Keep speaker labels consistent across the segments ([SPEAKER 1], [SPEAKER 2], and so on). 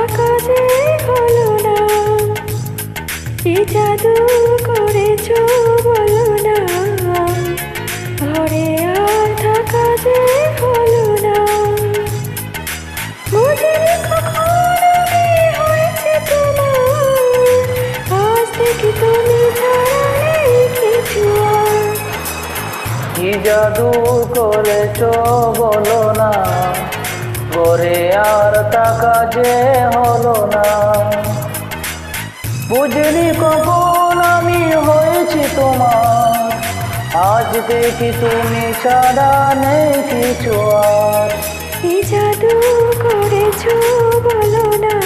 [SPEAKER 1] থাকা যে হলো না, কি জাদু করেছো বলো না, ঘরে আর থাকা যে হলো না। বুঝিনি কখন আমি হয়েছে তোমার, আজ থেকে তুমি ছাড়া নেই কিছু আর।
[SPEAKER 2] কি জাদু করেছো বলো না, ঘরে আর থাকা যে হলো না। বুঝলি কখন আমি হয়েছি তোমার, আজ দেখি তুমি ছাড়া নেই কিছু আর।
[SPEAKER 1] কি জাদু করেছো বলো না,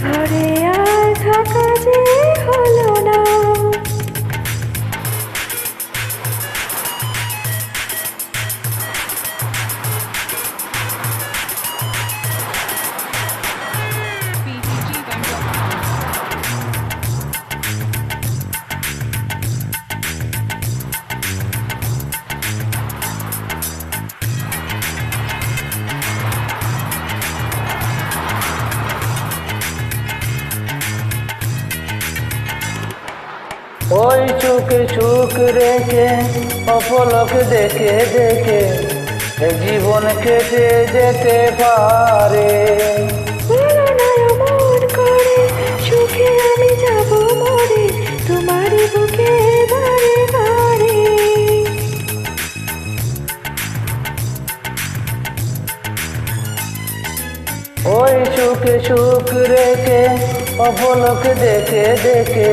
[SPEAKER 1] ঘরে আর থাকা যে হলো না।
[SPEAKER 2] ওই চোখে চোখ রেখে অপলক দেখে দেখে জীবন কেটে যেতে পারে।
[SPEAKER 1] বলো না এমন করে, সুখে আমি যাব মরে, তোমার বুকে বারে বারে।
[SPEAKER 2] ওই চোখে চোখ রেখে অপলক দেখে দেখে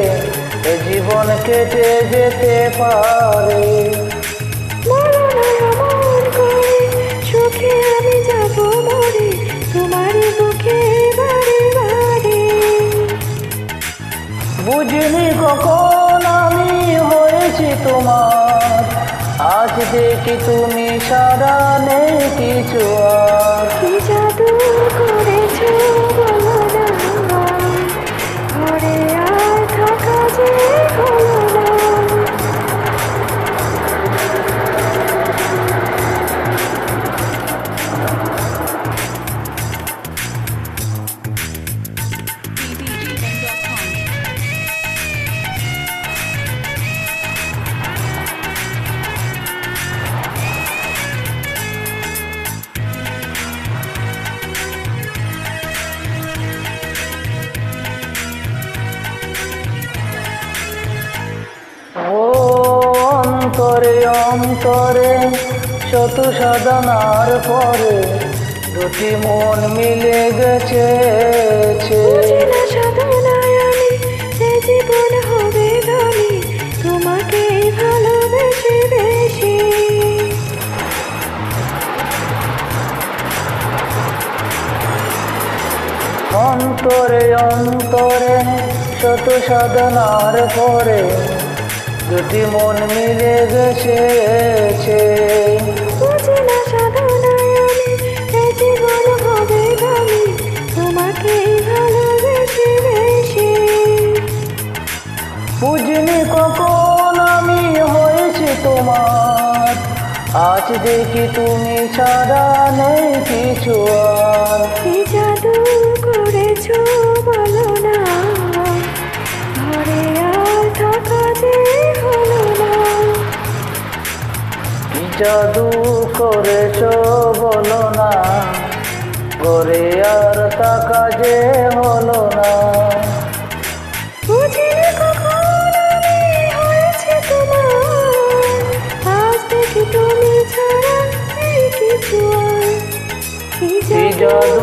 [SPEAKER 2] জীবন কেটে যেতে পারে।
[SPEAKER 1] বলো না এমন করে, সুখে আমি যাব মরে, তোমার বুকে বারে বারে।
[SPEAKER 2] বুঝিনি কখন আমি হয়েছি তোমার, আজ দেখি তুমি সারা নেই কিছু আর।
[SPEAKER 1] কি জাদু করেছো বলো না, ঘরে আর থাকা যে হলো না।
[SPEAKER 2] ও অন্তরে অন্তরে শত সাধনার পরে দুটি মন মিলে গেছে।
[SPEAKER 1] বুঝি না সাধনায় আমি যে জীবন হবে ধনী, তোমাকে ভালোবেসে বেশি।
[SPEAKER 2] অন্তরে অন্তরে শত সাধনার পরে দুটি মন মিলে গেছে।
[SPEAKER 1] বুঝি না সাধনায় আমি যে জীবন হবে ধনী, তোমাকে ভালোবেসে বেশি।
[SPEAKER 2] বুঝিনি কখন আমি হয়েছি তোমার, আজ দেখি তুমি ছাড়া নেই কিছু আর।
[SPEAKER 1] কি জাদু করেছো বলো না, ঘরে আর থাকা যে হলো না।
[SPEAKER 2] কি জাদু করেছো বলো না, ঘরে আর থাকা যে হলো না।
[SPEAKER 1] বুঝিনি কখন আমি হয়েছি তোমার, আজ দেখি তুমি ছাড়া নেই কিছু আর। কি
[SPEAKER 2] কি
[SPEAKER 1] জাদু